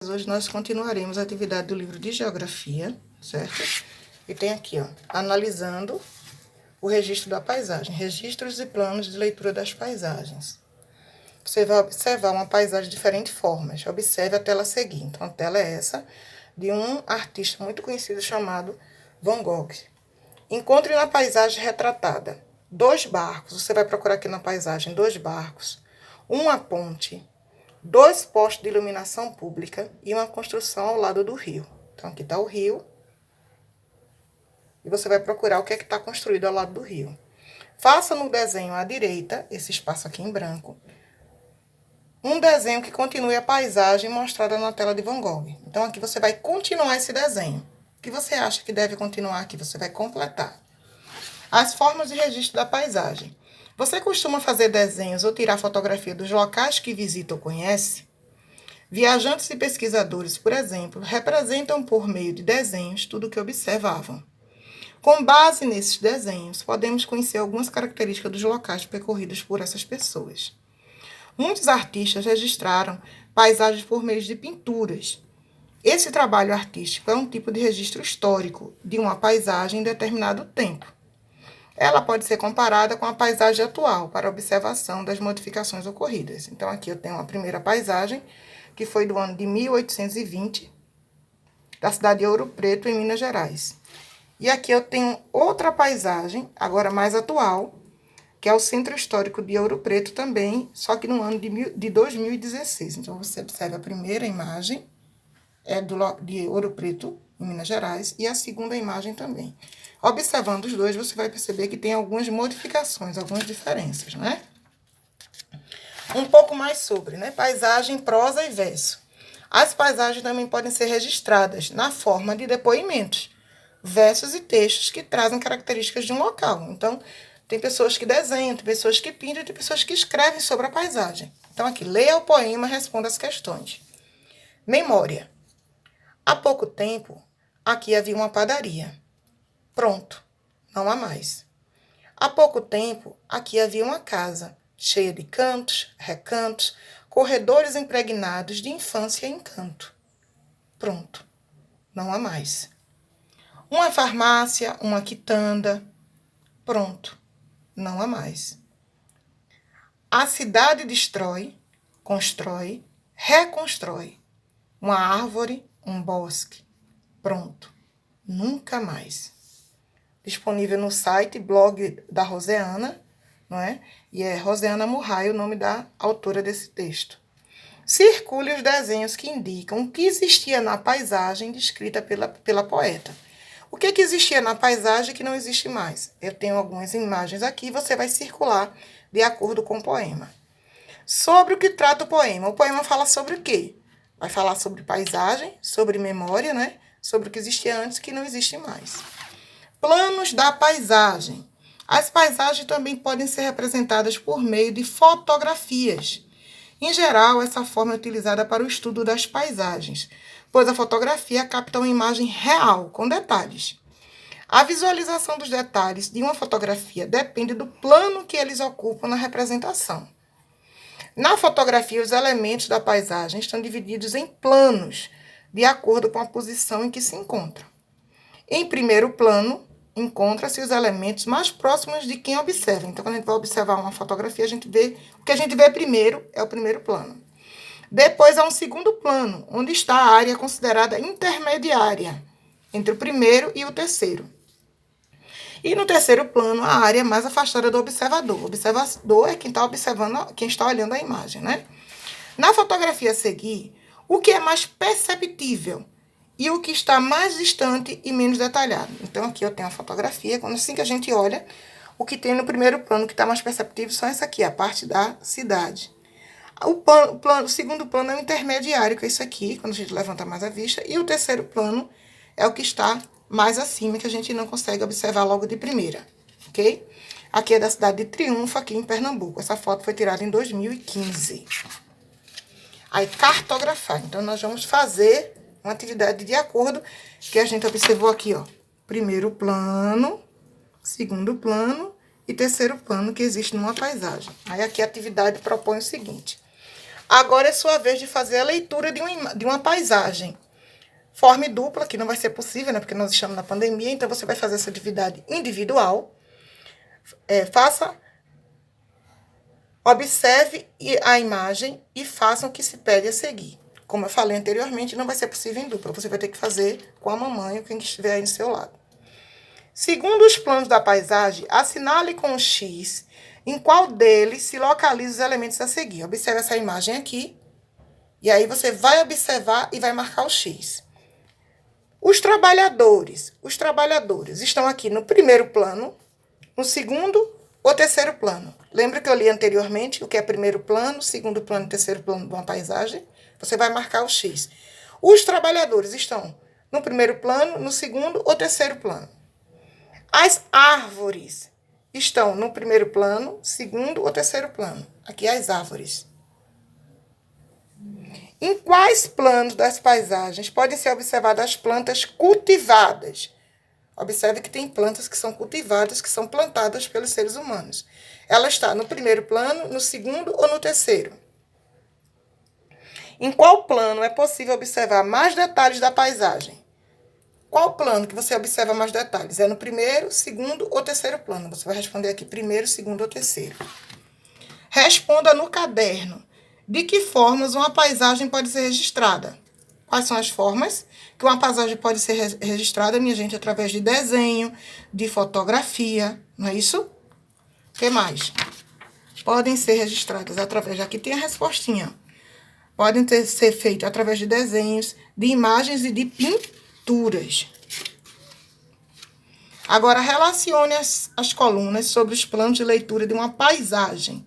Hoje nós continuaremos a atividade do livro de Geografia, certo? E tem aqui, ó, analisando o registro da paisagem, registros e planos de leitura das paisagens. Você vai observar uma paisagem de diferentes formas. Observe a tela a seguir. Então, a tela é essa, de um artista muito conhecido chamado Van Gogh. Encontre na paisagem retratada 2 barcos. Você vai procurar aqui na paisagem 2 barcos, uma ponte, 2 postos de iluminação pública e uma construção ao lado do rio. Então, aqui está o rio. E você vai procurar o que é que está construído ao lado do rio. Faça no desenho à direita, esse espaço aqui em branco, um desenho que continue a paisagem mostrada na tela de Van Gogh. Então, aqui você vai continuar esse desenho. O que você acha que deve continuar aqui? Você vai completar. As formas de registro da paisagem. Você costuma fazer desenhos ou tirar fotografia dos locais que visita ou conhece? Viajantes e pesquisadores, por exemplo, representam por meio de desenhos tudo o que observavam. Com base nesses desenhos, podemos conhecer algumas características dos locais percorridos por essas pessoas. Muitos artistas registraram paisagens por meio de pinturas. Esse trabalho artístico é um tipo de registro histórico de uma paisagem em determinado tempo. Ela pode ser comparada com a paisagem atual para observação das modificações ocorridas. Então, aqui eu tenho a primeira paisagem, que foi do ano de 1820, da cidade de Ouro Preto, em Minas Gerais. E aqui eu tenho outra paisagem, agora mais atual, que é o Centro Histórico de Ouro Preto também, só que no ano de 2016. Então, você observa a primeira imagem, é de Ouro Preto, em Minas Gerais, e a segunda imagem também. Observando os dois, você vai perceber que tem algumas modificações, algumas diferenças, né? Um pouco mais sobre, né? Paisagem, prosa e verso. As paisagens também podem ser registradas na forma de depoimentos, versos e textos que trazem características de um local. Então, tem pessoas que desenham, tem pessoas que pintam, tem pessoas que escrevem sobre a paisagem. Então, aqui, leia o poema e responda as questões. Memória. Há pouco tempo, aqui havia uma padaria. Pronto, não há mais. Há pouco tempo, aqui havia uma casa, cheia de cantos, recantos, corredores impregnados de infância e encanto. Pronto, não há mais. Uma farmácia, uma quitanda. Pronto, não há mais. A cidade destrói, constrói, reconstrói. Uma árvore, um bosque. Pronto, nunca mais. Disponível no site, blog da Roseana, não é? E é Roseana Murray o nome da autora desse texto. Circule os desenhos que indicam o que existia na paisagem descrita pela poeta. O que existia na paisagem que não existe mais? Eu tenho algumas imagens aqui, você vai circular de acordo com o poema. Sobre o que trata o poema? O poema fala sobre o quê? Vai falar sobre paisagem, sobre memória, né? Sobre o que existia antes que não existe mais. Planos da paisagem. As paisagens também podem ser representadas por meio de fotografias. Em geral, essa forma é utilizada para o estudo das paisagens, pois a fotografia capta uma imagem real, com detalhes. A visualização dos detalhes de uma fotografia depende do plano que eles ocupam na representação. Na fotografia, os elementos da paisagem estão divididos em planos, de acordo com a posição em que se encontram. Em primeiro plano, encontra-se os elementos mais próximos de quem observa. Então, quando a gente vai observar uma fotografia, o que a gente vê primeiro é o primeiro plano. Depois há um segundo plano, onde está a área considerada intermediária entre o primeiro e o terceiro. E no terceiro plano, a área mais afastada do observador. O observador é quem está observando, quem está olhando a imagem, né? Na fotografia a seguir, o que é mais perceptível e o que está mais distante e menos detalhado. Então, aqui eu tenho a fotografia, quando assim que a gente olha, o que tem no primeiro plano, que está mais perceptível, são essa aqui, a parte da cidade. O segundo plano é o intermediário, que é isso aqui, quando a gente levanta mais a vista, e o terceiro plano é o que está mais acima, que a gente não consegue observar logo de primeira, ok? Aqui é da cidade de Triunfo, aqui em Pernambuco. Essa foto foi tirada em 2015. Aí, cartografar. Então, nós vamos fazer uma atividade de acordo que a gente observou aqui, ó. Primeiro plano, segundo plano e terceiro plano que existe numa paisagem. Aí, aqui a atividade propõe o seguinte. Agora é sua vez de fazer a leitura de uma paisagem. Forme dupla, que não vai ser possível, né? Porque nós estamos na pandemia, então você vai fazer essa atividade individual. Observe a imagem e faça o que se pede a seguir. Como eu falei anteriormente, não vai ser possível em dupla. Você vai ter que fazer com a mamãe ou quem estiver aí do seu lado. Segundo os planos da paisagem, assinale com o X em qual deles se localizam os elementos a seguir. Observe essa imagem aqui. E aí você vai observar e vai marcar o X. Os trabalhadores estão aqui no primeiro plano, no segundo ou terceiro plano. Lembra que eu li anteriormente o que é primeiro plano, segundo plano e terceiro plano de uma paisagem? Você vai marcar o X. Os trabalhadores estão no primeiro plano, no segundo ou terceiro plano. As árvores estão no primeiro plano, segundo ou terceiro plano. Aqui as árvores. Em quais planos das paisagens podem ser observadas as plantas cultivadas? Observe que tem plantas que são cultivadas, que são plantadas pelos seres humanos. Ela está no primeiro plano, no segundo ou no terceiro? Em qual plano é possível observar mais detalhes da paisagem? Qual plano que você observa mais detalhes? É no primeiro, segundo ou terceiro plano? Você vai responder aqui primeiro, segundo ou terceiro. Responda no caderno. De que formas uma paisagem pode ser registrada? Quais são as formas que uma paisagem pode ser registrada, minha gente? Através de desenho, de fotografia, não é isso? O que mais? Podem ser registradas através... Aqui tem a respostinha. Podem ser feitas através de desenhos, de imagens e de pinturas. Agora, relacione as colunas sobre os planos de leitura de uma paisagem.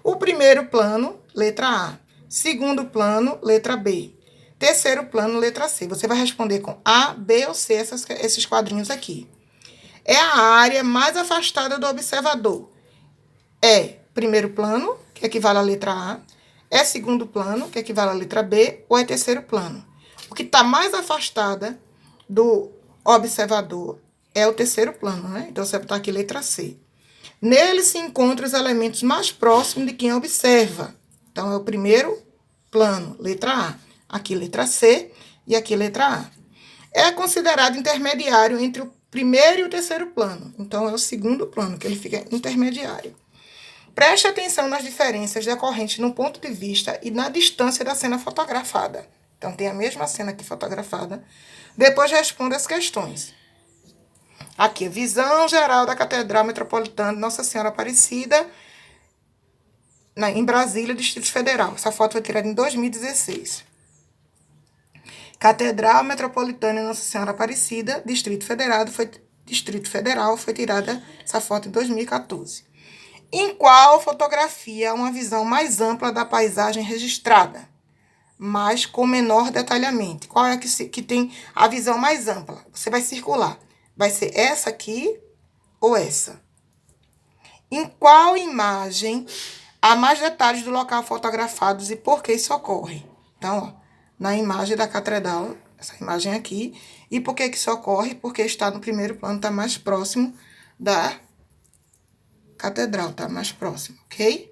O primeiro plano, letra A. Segundo plano, letra B. Terceiro plano, letra C. Você vai responder com A, B ou C, esses quadrinhos aqui. É a área mais afastada do observador. É primeiro plano, que equivale à letra A. É segundo plano, que equivale à letra B. Ou é terceiro plano. O que está mais afastada do observador é o terceiro plano, né? Então, você vai botar aqui letra C. Nele se encontram os elementos mais próximos de quem observa. Então, é o primeiro plano, letra A. Aqui, letra C e aqui, letra A. É considerado intermediário entre o primeiro e o terceiro plano. Então, é o segundo plano, que ele fica intermediário. Preste atenção nas diferenças decorrentes no ponto de vista e na distância da cena fotografada. Então, tem a mesma cena aqui fotografada. Depois, responda as questões. Aqui, a visão geral da Catedral Metropolitana de Nossa Senhora Aparecida, em Brasília, Distrito Federal. Essa foto foi tirada em 2016. Catedral Metropolitana de Nossa Senhora Aparecida, Distrito Federal, foi tirada essa foto em 2014. Em qual fotografia há uma visão mais ampla da paisagem registrada, mas com menor detalhamento? Qual é que tem a visão mais ampla? Você vai circular. Vai ser essa aqui ou essa? Em qual imagem há mais detalhes do local fotografados e por que isso ocorre? Então, ó, na imagem da catedral, essa imagem aqui. E por que isso ocorre? Porque está no primeiro plano, está mais próximo da catedral, está mais próximo, ok?